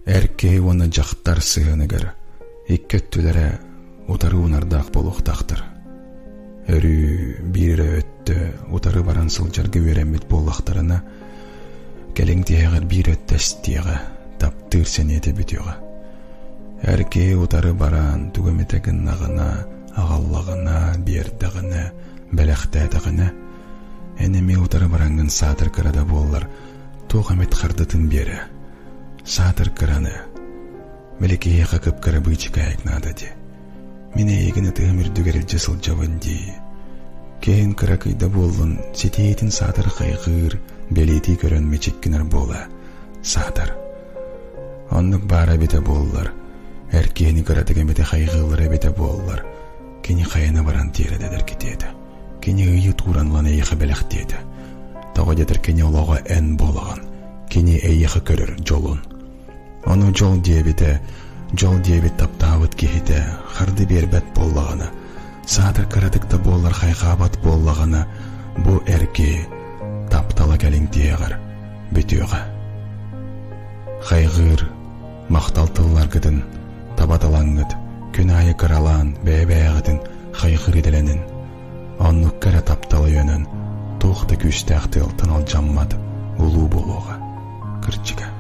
Әрке оны жақтар сығыныгыр, иккөттілері утары унардақ болуқтақтыр. Өрі бірі өтті, утары баран сылжарғы веремет болуқтарына, кәлің тияғыр бір өттәстияға, таптыр сенеті бүтеға. Әрке утары баран түгіметігін ағына, ағаллағына, бердіғына, бәліқтәдіғына, әнеме утары барангын сатыр кырада болылар, тоғамет қардытын бері. Сатыр кыраны, мәлекеге қақып кыры бычыка әкнады де. Мене егіні тұғымыр дүгеріл жысыл жауын де. Кейін кыра күйді болын, сетейтін сатыр қайғыр, белеті көрін мечеккінір бола. Сатыр. Оннық бара беті болылар, әркені кыра тігіметі қайғылыр беті болылар. Кені қайына баран тередедір кетеді. Кені үйі туранланы еқі бәліқтеді. Тағы детір кені олауға ән болаған. Кені әйеқі көрір жолын. Оны жол дебеті таптауыт кейді, қырды бербәт боллағаны, сатыр кірадықта болар қайқабат боллағаны, бұ әрке таптала кәлің дейғір, бүтеуға. Қайғыр, мақталтылар кідін, табаталаңыд, күн айы кыралан, бәй-бәйғыдын, қайғыр еделенін. Оннық кәрі тапталы өнін, тоқты күшті ақтыл тынал жаммад, ұлу болуға. Кырчыға.